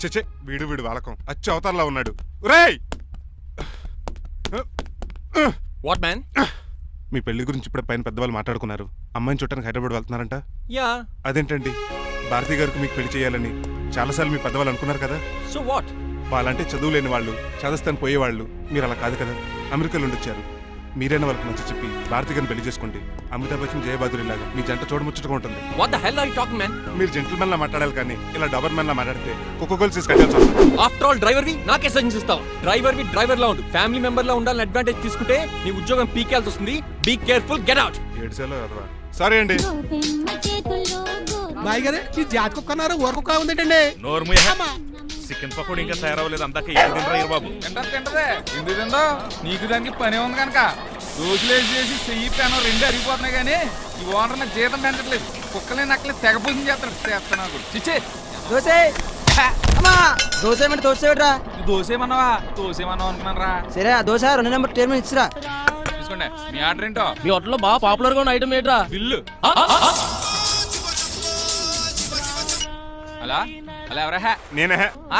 చచ్చే వీడు వాలకం అచ్చు అవతారలా ఉన్నాడు. రేయ్ వాట్ మ్యాన్? మీ పెళ్లి గురించి ఇప్పుడే పైన పెద్దవాళ్ళు మాట్లాడుకున్నారు. అమ్మాయిని చుట్టానికి హైదరాబాద్ వెళ్తున్నారంట. యా. అదేంటండి, భారతి గారికి మీకు పెళ్లి చేయాలని చాలాసార్లు మీ పెద్దవాళ్ళు అనుకున్నారు కదా. So what? వాళ్ళంటే చదువు లేని వాళ్ళు, చదస్తాను పోయేవాళ్ళు. మీరు అలా కాదు కదా, అమెరికాలో ఉండొచ్చారు. మీరైనా వాళ్ళకి నచ్చ చెప్పి భారతి గారిని పెళ్లి చేసుకోండి. అమితాబ్ బచ్చన్ జయబాదురిలాగా మీ జంట చూడముచ్చటగా ఉంటుంది. What the hell are you talking man? మీరు జెంటిల్మెన్ లా మాట్లాడాలి కానీ ఇలా డబర్ మెన్ లా మాట్లాడితే కుక్క గోల్స్ కట్టాల్సి వస్తుంది. ఆఫ్టర్ ఆల్ డ్రైవర్ వి నాకే సజెషన్ ఇస్తావా? డ్రైవర్ లా ఉండు. ఫ్యామిలీ మెంబర్ లా ఉండాలని అడ్వాంటేజ్ తీసుకుంటే నీ ఉద్యోగం పీకేల్సి వస్తుంది. Be careful, get out. ఏడ్చేలో కదరా. సారీ అండి. బాయ్ గారే ఈ జాతి కుక్క అన్నారు, ఊర కుక్క ఉందేటండి. చికెన్ పకోడీ ఇంకా తయారవ్వలేదు. అందాక తింటారా బాబు? తింటదే ఎందుకు తిందో? నీకు దానికి పని ఉంది కనుక దోశలేసి చేసి చెయ్యి పెనం రెండు అరిగిపోతున్నాయి కానీ ఈ ఓనర్ నాకు జీతం పెంచట్లేదు. కుక్కలే నక్కలే తెగపోసం చేస్తాను. చిచ్చే దోశ ఏమంటే దోశ ఏమిట్రా? దోసేమన్నావా అనుకున్నాను రా. సరే ఆ దోశ 2 నెంబర్ టేబుల్ ఇచ్చిరా. తీసుకోండి. మీ ఆర్డర్ ఏంటో? మీ హోటల్లో బాగా పాపులర్ గా ఉన్న ఐటమ్ ఏంట్రా? బిల్లు. అలా ఎవరా? నేనే.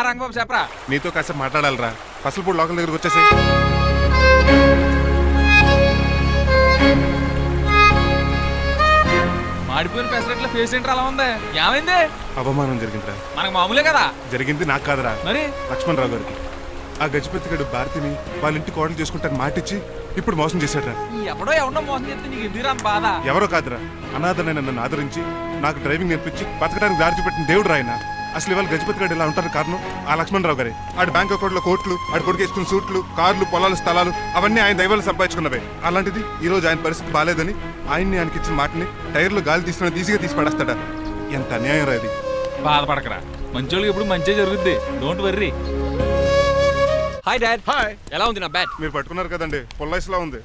రంగబాబు చెప్పరా. నీతో కాసేపు మాట్లాడాలరా. పసలపూడి లోకల్ దగ్గరకు వచ్చేసి మాడిపోయిన పెసరట్ల ఫేస్ ఏంటర్ అలా ఉంది? ఏమైంది? అవమానం జరిగిందిరా. మనకు మామూలే కదా. జరిగింది నాకు కాదురా, మరి లక్ష్మణరావు గారికి. ఆ గజపతిగడు భారతిని వాళ్ళ ఇంటి కోడలు చేసుకుంటాను మాటిచ్చి ఇప్పుడు మోసం చేశాడ్రా. ఎవడో మోసం చేస్తే నీకు ఎందుకు రాని బాధ? ఎవరో కాదురా, అనాథనైన నన్ను ఆదరించి నాకు డ్రైవింగ్ నేర్పించి బతకడానికి దారి చూపెట్టిన దేవుడు రాయన. అసలు ఇవాళ గజపతి గడు ఇలా ఉంటారు కారణం ఆ లక్ష్మణరావు గారే. ఆడి బ్యాంక్ అకౌంట్ లో కోట్లు, ఆడి కొడుకు వేసుకున్న సూట్లు, కార్లు, పొలాలు, స్థలాలు అవన్నీ ఆయన దైవాలు సంపాదించుకున్నవే. అలాంటిది ఈ రోజు ఆయన పరిస్థితి బాలేదని ఆయనకి ఇచ్చిన మాటని టైర్లు గాలి ఈజీగా తీసి పడేస్తాడా? ఎంత అన్యాయం రా ఇది. బాధపడకరా, మంచోళ్ళకి ఇప్పుడు మంచి జరుగుద్ది. Don't worry. Hi dad. Hi. ఎలా ఉంది నా బ్యాట్? మీరు పట్టుకున్నారు కదండి, పొల్లైస్లా ఉంది.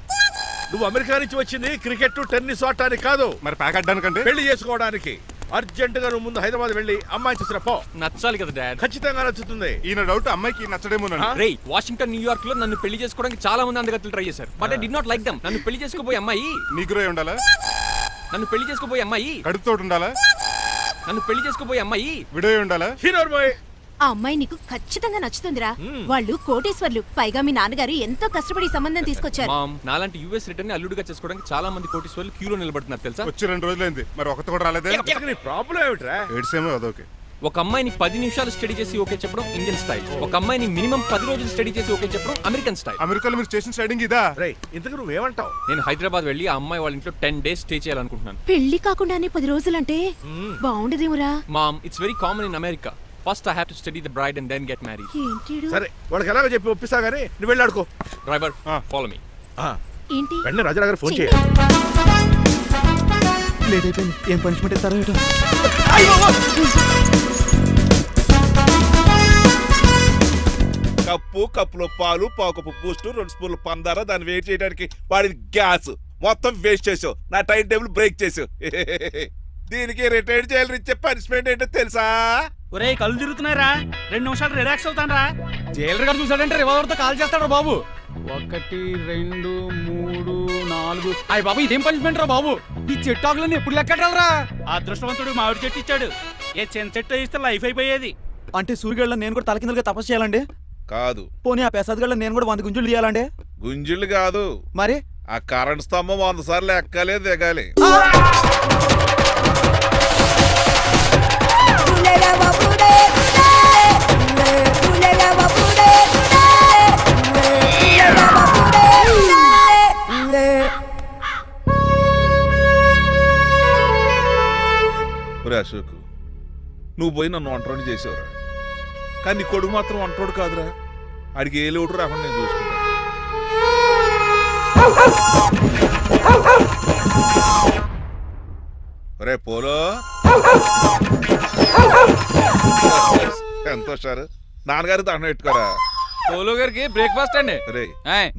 నువ్వు అమెరికా నుంచి వచ్చింది క్రికెట్ టెన్నిస్ ఆడటానికి కాదు, మరి ప్యాక్ అడ్డానికంటే పెళ్లి చేసుకోవడానికి. అర్జెంట్ గా నువ్వు ముందు హైదరాబాద్ వెళ్ళి అమ్మాయి చూసిన పో. నచ్చాలి కదా డాడ్. ఖచ్చితంగా నచ్చుతుంది. ఈయన డౌట్ అమ్మాయికి నచ్చడేమో. రేయ్, వాషింగ్టన్, న్యూయార్క్ లో నన్ను పెళ్లి చేసుకోవడానికి చాలా మంది అందగత్తులు ట్రై చేశారు. But I did not like them. నన్ను పెళ్లి చేసుకోబోయే అమ్మాయి నీకురై ఉండాలా? నన్ను పెళ్లి చేసుకోబోయే అమ్మాయి కడుపుతోటి ఉండాలా? నన్ను పెళ్లి చేసుకోబోయే అమ్మాయి విడోయి ఉండాలా? Hero boy. ఆ అమ్మాయి నీకు ఖచ్చితంగా నచ్చుతుందిరా. వాళ్ళు కోటేశ్వర్లు, పైగా మీ నాన్నగారు ఎంతో కష్టపడి సంబంధం తీసుకొచ్చారు. మామ్, నాలాంటి యుఎస్ రిటర్న్ అల్లుడిగా చేసుకోవడానికి చాలా మంది కోటీశ్వర్లు క్యూలో నిలబడుతున్నారు తెలుసా? వచ్చి 2 రోజులైంది, మరి ఒకటి కూడా రాలేదే. నీ ప్రాబ్లం ఏమిట్రా? ఏడ్సేమో అదొకే. ఒక అమ్మాయిని 10 నిమిషాలు స్టడీ చేసి ఓకే చెప్పడం ఇండియన్ స్టైల్. ఒక అమ్మాయిని మినిమం 10 రోజులు స్టడీ చేసి ఓకే చెప్పడం అమెరికన్ స్టైల్. అమెరికాలో మీరు స్టేషన్ స్టైడింగ్ ఇదా? రేయ్, ఇంతకు నువ్వేమంటావు? నేను హైదరాబాద్ వెళ్ళి ఆ అమ్మాయి వాళ్ళ ఇంట్లో 10 days స్టే చేయాలనుకుంటున్నాను. పెళ్లి కాకుండానే 10 రోజులంటే బాగుండదేమురా? Mom, it's very common in America. First I have to study the bride and then get married. ఏంటిడు? సరే, వాళ్ళకి ఎలాగో చెప్పి ఒప్పిస్తా గానీ నువ్వు వెళ్ళి ఆడుకో. Driver, follow me. ఏంటి? వెంటనే రాజా గారు ఫోన్ చేయాలి. లేట్ అయిపోయింది. ఏం పనిష్మెంట్ ఇస్తారో ఏటో. కప్పులో పాలు, పావు కప్పు బూస్ట్, 2 స్పూన్లు పందార, దాన్ని వెయిట్ చేయడానికి వాడిది గ్యాస్ మొత్తం వేస్ట్ చేసావు. నా టైం టేబుల్ బ్రేక్ చేసావు. దీనికి రిటైర్ చేయాలని ఇచ్చే పనిష్మెంట్ ఏంటో తెలుసా? ఒరే కళ్ళు తిరుగుతున్నారా, 2 నిమిషాలు రిలాక్స్ అవుతాను రా. జైలర్ గారు చూసాడంటే రివాల్వర్ తో కాల్ చేస్తాడు బాబు. 1 2 3 4. అయ్య బాబు, ఇదేం పనిష్మెంట్ రా బాబు? ఈ చెట్టాకులన్నీ ఎప్పుడు లెక్కటరా? అదృష్టవంతుడు మామిడి చెట్టు ఇచ్చాడు. ఏ చిన్న చెట్టు ఇస్తే లైఫ్ అయిపోయేది. అంటే సూర్యుగళ్ళ నేను కూడా తలకిందులుగా తపస్సు చేయాలండి? కాదు. పోనీ ఆ పెసాద్ నేను కూడా 100 గుంజులు తీయాలండి? గుంజులు కాదు, మరి ఆ కరెంట్ స్తంభం 100 సార్లు ఎక్కాలి, దిగాలి. అశోక్, నువ్వు పోయి నన్ను వంటోడు చేసేవరా, కానీ నీ కొడుకు మాత్రం వంటోడు కాదురా. ఆడికి ఏ లోటు రాకుండా నేను చూసుకుంటా. రే పోలో, ఎంత వచ్చారు? నాన్నగారు దండం పెట్టుకోరా. పోలో గారికి బ్రేక్ఫాస్ట్ అండి. రే,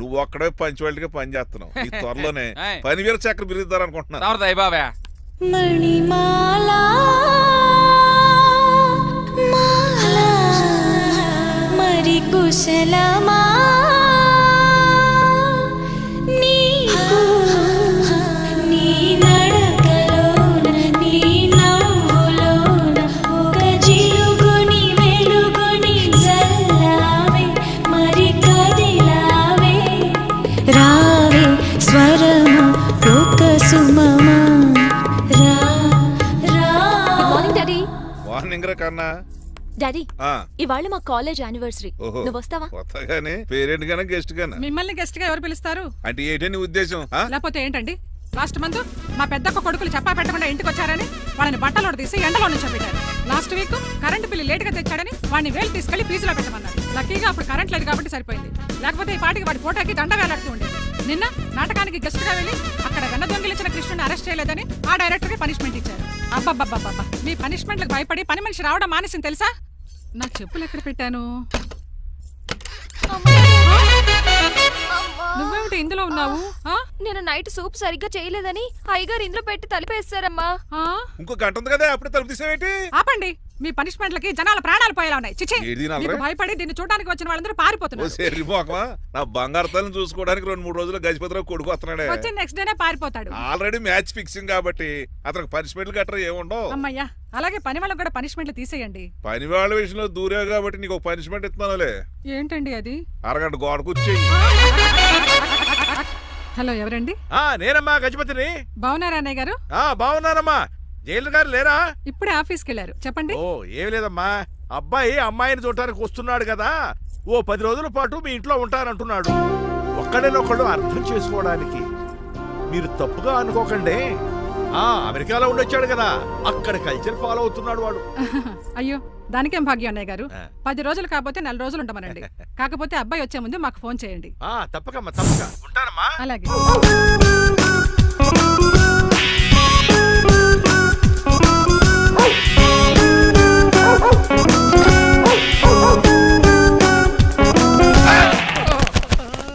నువ్వు ఒక్కడే పంచువాళ్ళకి పని చేస్తున్నావు. ఈ త్వరలోనే 10,000 చక్ర బిరుద్దారు అనుకుంటున్నా. బాబా మణిమాలా మరి కుశలమా నీకు నీ నడకలోన నీ నవ్వులోన ఒక జిలుగుని వెలుగుని సుమమా రా రా మార్నింగ్ డాడీ. వార్నింగ్ రా కన్నా. డాడీ ఆ, ఇవాళ మా కాలేజ్ యానివర్సరీ. ఓహో. నువ్వు వస్తావా? కొత్తగానే పేరెంట్ గానే గెస్ట్ గానా మిమ్మల్ని గెస్ట్ గా ఎవరు పిలుస్తారు? అంటే ఏంటని ఉద్దేశం? ఆ? లేకపోతే ఏంటండి, లాస్ట్ మంత్ మా పెద్దక్క కొడుకులు చెప్పా పెట్టకుండా ఇంటికి వచ్చారని వాళ్ళని బట్టలో తీసి ఎండలో నుంచోబెట్టారు. Last week current bill late గా తెచ్చాడని వాడిని వేలు తీసుకెళ్లి ఫీజులో పెట్టమన్నారు. లక్కీగా అప్పుడు కరెంట్ లేదు కాబట్టి సరిపోయింది, లేకపోతే ఈ పాటికి వాడి ఫోటోకి దండ వేలాడుతూ ఉండేది. నిన్న నాటకానికి గెస్ట్ గా వెళ్ళి అక్కడ వెన్న దొంగిలించిన కృష్ణుని అరెస్ట్ చేయలేదని ఆ డైరెక్టర్ కి పనిష్మెంట్ ఇచ్చారు. అబ్బబ్బబ్బబ్బా, మీ పనిష్మెంట్లకు భయపడి పని మనిషి రావడం మానేసింది తెలుసా? నా చెప్పులు ఎక్కడ పెట్టాను? నువ్వేమిటి ఇందులో ఉన్నావు? ఆ? నేను నైట్ సూప్ సరిగ్గా చేయలేదని అయ్యగారు ఇందులో పెట్టి తలిపేస్తారమ్మా. ఆ? ఇంకో గంట ఉంది కదా, అప్పుడే తలుపు తీసేవేటి? ఆపండి, మీ పనిష్మెంట్లకి జనాల ప్రాణాలు పోయేలా ఉన్నాయి. చిచి, ఏది తినాలి మీకు రే? భయపడి దీన్ని చూడడానికి వచ్చిన వాళ్ళందరూ ఓ పారిపోతున్నారు. సెర్రిపోకమా, నా బంగారు తల్లిని చూసుకోవడానికి 2-3 రోజులు గజపతిరావు కొడుకు వస్తున్నాడే. వచ్చి నెక్స్ట్ డేనే పారిపోతాడు. ఆల్రెడీ మ్యాచ్ ఫిక్సింగ్ కాబట్టి అతనికి పనిష్మెంట్లు గట్రా ఏముండవు. అమ్మయ్యా, అలాగే పని వాళ్ళకి కూడా పనిష్మెంట్లు తీసేయండి. పని వాళ్ళ విషయంలో దూరేవు కాబట్టి నీకు ఒక పనిష్మెంట్ ఇస్తున్నానులే. ఏంటండి అది? అరగంట గోడ కూర్చోయి. హలో, ఎవరండి? నేనమ్మా గజపతిని. బాగున్నారా అన్నయ్య గారు? బాగున్నానమ్మా. జైలు గారు లేరా? ఇప్పుడే ఆఫీస్కి వెళ్ళారు. చెప్పండి. ఓ ఏం లేదమ్మా, అబ్బాయి అమ్మాయిని చూడటానికి వస్తున్నాడు కదా, ఓ 10 రోజుల పాటు మీ ఇంట్లో ఉంటానంటున్నాడు. ఒక్కడేనొక్కడు అర్థం చేసుకోవడానికి మీరు తప్పుగా అనుకోకండి. అమెరికాలో ఉండొచ్చాడు కదా, అక్కడ కల్చర్ ఫాలో అవుతున్నాడు వాడు. అయ్యో, దానికేం భాగ్యం అన్నయ్య గారు. 10 రోజులు కాకపోతే 4 రోజులు ఉండమనండి. కాకపోతే అబ్బాయి వచ్చే ముందు మాకు ఫోన్ చేయండి. తప్పకమ్మా, తప్పక ఉంటానమ్మా. అలాగే.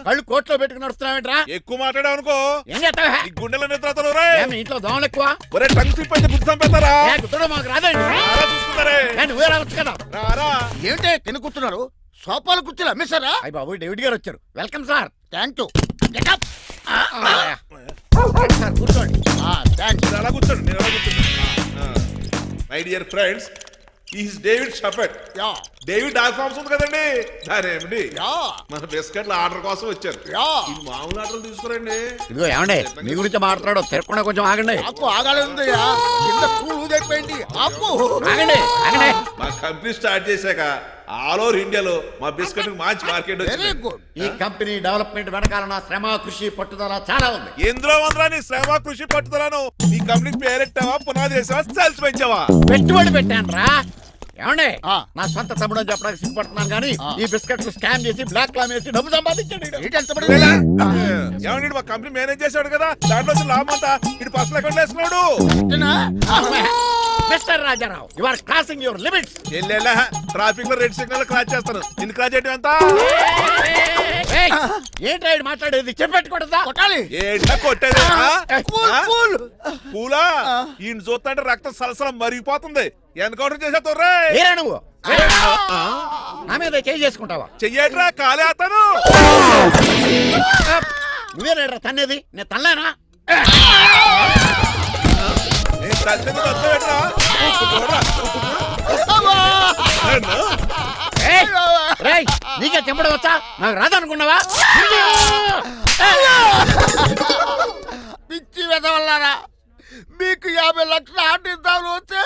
కళ్ళు కోట్లో పెట్టుకుని నడుస్తున్నావేంట్రా? ఎక్కువ మాట్లాడావు అనుకో ఏం చేస్తావా? ఈ గుండెల నిద్రతలు మీ ఇంట్లో దోమలు ఎక్కువ? ఒరే టంగ్ స్లిప్ అయితే గుర్తు చంపేస్తారా? గుర్తుడం మాకు రాదండి. రారా చూసుకుంటారే. నువ్వే రావచ్చు కదా. రారా. ఏంటే కింద కూర్చున్నారు? సోఫాలు కుర్చీలు అమ్మేశారా? అయ్యి బాబు, డేవిడ్ గారు వచ్చారు. Welcome sir. Thank you. Sir కూర్చోండి. థ్యాంక్స్. అలా కూర్చోండి, నేను అలా కూర్చోండి. My dear friends, is David Shaffet. David dog farms ఉంది కదండి, దానేమిటి మన బిస్కెట్ల ఆర్డర్ కోసం వచ్చారు. ఈ మామూలు ఆర్డర్ తీసుకురండి. ఇదిగో ఏమండి, మీ గురించి మాట్లాడో తిరగకుండా కొంచెం ఆగండి. ఆగండి. మా కంపెనీ స్టార్ట్ చేశాక ఆల్ ఓవర్ ఇండియాలో మా బిస్కెట్ మంచి మార్కెట్ వచ్చింది. ఈ కంపెనీ డెవలప్మెంట్ వెనకాల నా శ్రమ, కృషి, పట్టుదల చాలా ఉంది. ఎందులో ఉందిరా నీ శ్రమ, కృషి, పట్టుదలను? ఈ కంపెనీకి పేరెట్టావా, పునాది వేసావా, సేల్స్ పెంచావా? పెట్టుబడి పెట్టాను రా. ఏమండి, నా సొంత తమ్ముడు అని చెప్పడానికి సిగ్గుపడుతున్నాను కానీ ఈ బిస్కెట్లు స్కామ్ చేసి బ్లాక్ క్లామ్ వేసి డబ్బు సంపాదించాడు. ఏమండి, మా కంపెనీ మేనేజ్ చేశాడు కదా, దాంట్లో వచ్చిన లాభం అంతా ఇటు పర్సనల్ అకౌంట్ వేసుకున్నాడు. Mister Rajarao, you are crossing your limits. ఎల్లెల్లా ట్రాఫిక్ లో రెడ్ సిగ్నల్ క్రాస్ చేస్తాను. నిన్ను క్రాస్ చేయడం ఎంత? ఏంటి మాట్లాడేది? చెప్పెట్టుకూడదా? కొట్టాలి. ఏంటా కొట్టేది? పూలా ఈయన చూస్తుంటే రక్తం సలసలం మరిగిపోతుంది. ఎన్కౌంటర్ చేసేతో నువ్వు నా మీద చేయి చేసుకుంటావా? చెయ్యట్రా, కాలే అతను. నువ్వేనా తన్నేది? నేను తనలేనా? నేను తల్లిని వద్దవేట్రా. నీకే చెంపడం వచ్చా? నాకు రాదనుకున్నావా? పిచ్చి వెదవల్లారా, మీకు 50 లక్షల ఆర్డర్ వస్తే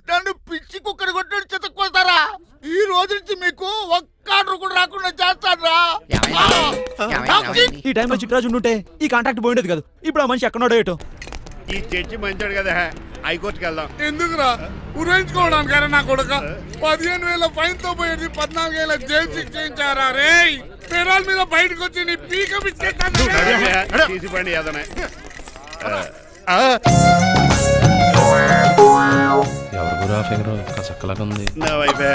నన్ను పిచ్చి కుక్కని కొట్టి చెతక్కొస్తారా? ఈ రోజు నుంచి మీకు ఒక్క ఆర్డర్ కూడా రాకుండా చేస్తాడ్రా. ఈ టైంలో చిట్రాజు ఉంటే ఈ కాంట్రాక్ట్ పోయిండేది కాదు. ఇప్పుడు ఆ మనిషి ఎక్కడో ఏటో. ఈ చర్చి మంచాడు కదా, హైకోర్టుకి వెళ్దాం. ఎందుకురా? ఉరేంచుకోవడానికి నా కొడుక 15,000 ఫైన్ తో పోయేది 14 ఏళ్ళ జైలు శిక్ష చేయించారా రే? పెరాల మీద బయటకు వచ్చి నీ పీక తీసిపండి ఏదైనా. ఎవరు ఫిగర్ కసక్కలాగా ఉంది. నా వైపే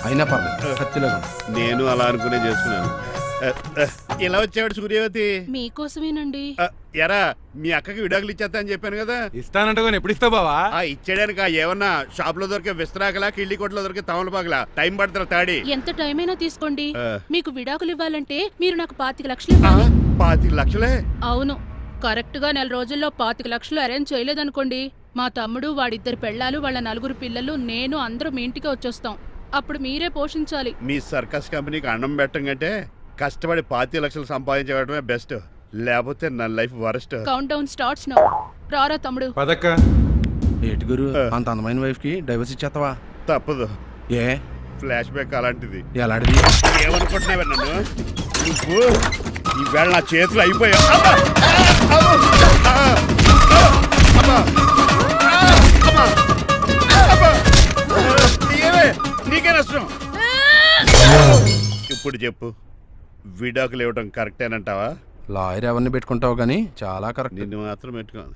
అయినా పర్లేదు, కత్తిలాగా. నేను అలా అనుకునే చేసుకున్నాను. ఇలా వచ్చాడు సూర్యవతి. మీకోసమేనండి. ఎరా, మీ అక్కకి విడాకులు ఇచ్చేస్తా అని చెప్పాను కదా. ఇస్తానంటే ఎప్పుడు ఇస్తావు బావా? ఇచ్చేయడానికి ఏమన్నా షాప్ లో దొరికే విస్తరాకలా, కిళ్ళి కొట్లో దొరికే తమలపాకలా టైం పడుతున్నా తాడి. ఎంత టైం అయినా తీసుకోండి. ఆ. మీకు విడాకులు ఇవ్వాలంటే మీరు నాకు 25 లక్షలు ఇవ్వాలి. 25 లక్షలే? అవును, కరెక్ట్ గా 4 రోజుల్లో 25 లక్షలు అరేంజ్ చేయలేదనుకోండి, మా తమ్ముడు, వాడిద్దరు పెళ్ళాలు, వాళ్ళ 4 పిల్లలు, నేను అందరూ మీ ఇంటికి వచ్చేస్తాం. అప్పుడు మీరే పోషించాలి. మీ సర్కస్ కంపెనీకి అన్నం పెట్టం కంటే కష్టపడి 25 లక్షలు సంపాదించడమే బెస్ట్. లేకపోతే నా life worst. Count down starts now. రారా తమ్ముడు. పదక్క ఏటి గురు అంత అందమైన వైఫ్ కి డైవర్స్ ఇచ్చేస్తావా? తప్పదు, ఏ ఫ్లాష్ బ్యాక్ అలాంటిది. ఎలాంటిది? ఏమనుకుంటున్నావే నన్ను? నువ్వు ఈవేళ నా చేతులు అయిపోయా. నీకే నష్టం. ఇప్పుడు చెప్పు, విడాకులు ఇవ్వడం కరెక్టేనంటావా? లాయర్ ఎవరిని పెట్టుకుంటావు గానీ చాలా కరెక్ట్. నిన్ను మాత్రం పెట్టుకోను.